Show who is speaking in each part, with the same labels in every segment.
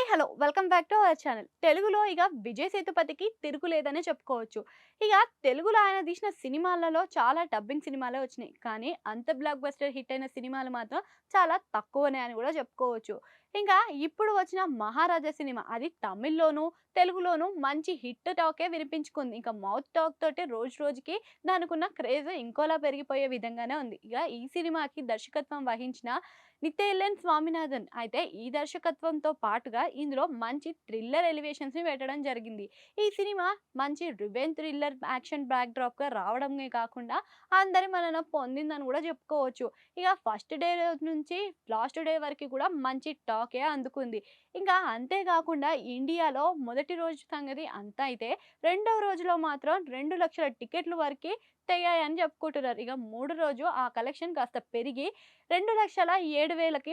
Speaker 1: Hello! Welcome back to our channel. తెలుగులో ఇక 'విజయ్ సేతుపతికి' తిరుగులేదనే చెప్పుకోవచ్చు. ఇక తెలుగులో ఆయన తీసిన సినిమాలలో చాలా డబ్బింగ్ సినిమాలే వచ్చినాయి. కానీ అంత బ్లాక్ బస్టర్ హిట్ అయిన సినిమాలు మాత్రం చాలా తక్కువనే అని కూడా చెప్పుకోవచ్చు. ఇంకా ఇప్పుడు వచ్చిన 'మహారాజా' సినిమా అది తమిళ్‌లోను, తెలుగులోను మంచి హిట్ టాకే వినిపించుకుంది. ఇంకా మౌత్ టాక్ తోటి రోజు రోజుకి దానికున్న క్రేజ్ ఇంకోలా పెరిగిపోయే విధంగానే ఉంది. ఇక ఈ సినిమాకి దర్శకత్వం వహించిన నితేలెన్ స్వామినాథన్. అయితే ఈ దర్శకత్వంతో పాటుగా ఇందులో మంచి థ్రిల్లర్ ఎలివేషన్స్‌ని పెట్టడం జరిగింది. ఈ సినిమా మంచి రివెంజ్ థ్రిల్లర్ యాక్షన్ బ్యాక్‌డ్రాప్‌గా రావడమే కాకుండా అందరి మన్నన పొందిందని కూడా చెప్పుకోవచ్చు. ఇక ఫస్ట్ డే రోజు నుంచి లాస్ట్ డే వరకి కూడా మంచి టాకే అందుకుంది. ఇంకా అంతే కాకుండా ఇండియాలో మొదటి రోజు సంగతి అంతా అయితే, రెండవ రోజులో మాత్రం 2,00,000 టికెట్ల వరకి తెగాయని చెప్పుకుంటున్నారు. ఇక మూడో రోజు ఆ కలెక్షన్ కాస్త పెరిగి 2,07,000కి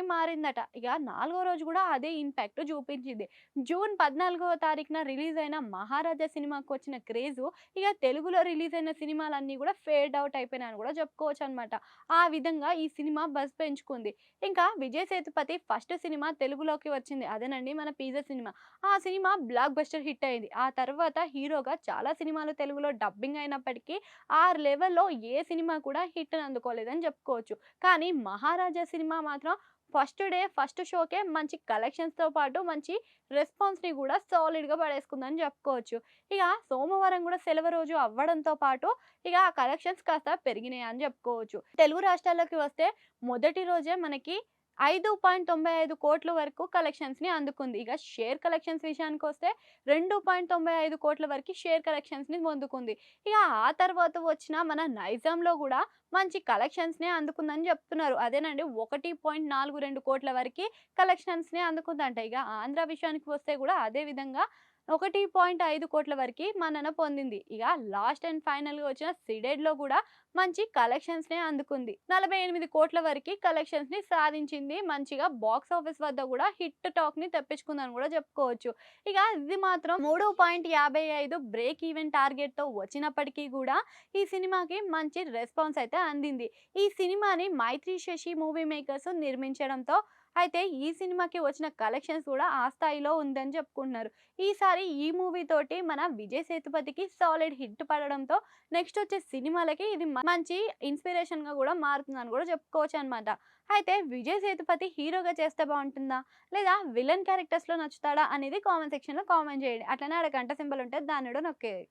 Speaker 1: మారిందట. ఇక నాలుగో రోజు కూడా అదే ఇంపాక్ట్ చూపించింది. జూన్ 14వ తారీఖున రిలీజ్ అయిన 'మహారాజా' సినిమాకి వచ్చిన క్రేజు ఇక తెలుగులో రిలీజ్ అయిన సినిమాలన్నీ కూడా ఫేడ్ అవుట్ అయిపోయినాయని కూడా చెప్పుకోవచ్చనమాట. ఆ విధంగా ఈ సినిమా బజ్ పెంచుకుంది. ఇంకా 'విజయ్ సేతుపతి' ఫస్ట్ సినిమా తెలుగులోకి వచ్చింది. అదేనండి మన 'పిజ్జా' సినిమా. ఆ సినిమా బ్లాక్ బస్టర్ హిట్ అయింది. ఆ తర్వాత హీరోగా చాలా సినిమాలు తెలుగులో డబ్బింగ్ అయినప్పటికీ ఆ లెవెల్‌లో ఏ సినిమా కూడా హిట్‌ని అందుకోలేదని చెప్పుకోవచ్చు. కానీ 'మహారాజా' సినిమా మాత్రం ఫస్ట్ డే, ఫస్ట్ షోకే మంచి కలెక్షన్స్‌తో పాటు మంచి రెస్పాన్స్‌ని కూడా సాలిడ్‌గా పడేసుకుందని చెప్పుకోవచ్చు. ఇక సోమవారం కూడా సెలవు రోజు అవ్వడంతో పాటు ఇక ఆ కలెక్షన్స్ కాస్త పెరిగినాయి అని చెప్పుకోవచ్చు. తెలుగు రాష్ట్రాల్లోకి వస్తే మొదటి రోజే మనకి 5.95 కోట్ల వరకు కలెక్షన్స్‌ని అందుకుంది. ఇక షేర్ కలెక్షన్స్ విషయానికొస్తే 2.95 కోట్ల వరకి షేర్ కలెక్షన్స్‌ని పొందుకుంది. ఇక ఆ తర్వాత వచ్చిన మన నైజాంలో గూడా మంచి కలెక్షన్స్‌నే అందుకుందని జెప్తున్నారు. అదేనండి 1.42 కోట్ల వరకి కలెక్షన్స్‌ని అందుకుందంట. ఇక ఆంధ్ర విషయానికి వస్తే గూడా అదే విధంగా 1.5 కోట్ల వరకి మన్నన పొందింది. ఇక లాస్ట్ అండ్ ఫైనల్‌గా వచ్చిన సీడెడ్‌లో గూడా మంచి కలెక్షన్స్‌నే అందుకుంది. 48 కోట్ల వరకి కలెక్షన్స్‌ని సాధించింది. మంచిగా బాక్స్ ఆఫీస్ వద్ద గూడా హిట్ టాక్‌ని తెప్పించుకుందని గూడా చెప్పుకోవచ్చు. ఇక ఇది మాత్రం 3.55 బ్రేక్ ఈవెన్ టార్గెట్‌తో వచ్చినప్పటికీ గూడా ఈ సినిమాకి మంచి రెస్పాన్స్ అయితే అందింది. ఈ సినిమాని మైత్రి శశి మూవీ మేకర్స్ నిర్మించడంతో అయితే ఈ సినిమాకి వచ్చిన కలెక్షన్స్ కూడా ఆ స్థాయిలో ఉందని చెప్పుకుంటున్నారు. ఈసారి ఈ మూవీ తోటి మన 'విజయ్ సేతుపతికి' సాలిడ్ హిట్ పడడంతో నెక్స్ట్ వచ్చే సినిమాలకి ఇది మంచి ఇన్స్‌పిరేషన్‌గా గూడా మారుతుందని గూడా చెప్పుకోవచ్చనమాట. అయితే 'విజయ్ సేతుపతి' హీరోగా చేస్తే బావుంటుందా? లేదా విలన్ క్యారెక్టర్స్‌లో నచ్చుతాడా? అనేది కామెంట్ సెక్షన్‌లో కామెంట్ చేయండి. అట్లనే ఆడ గంట సింబల్ ఉంటది దాన్ని కూడా నొక్కేయండి.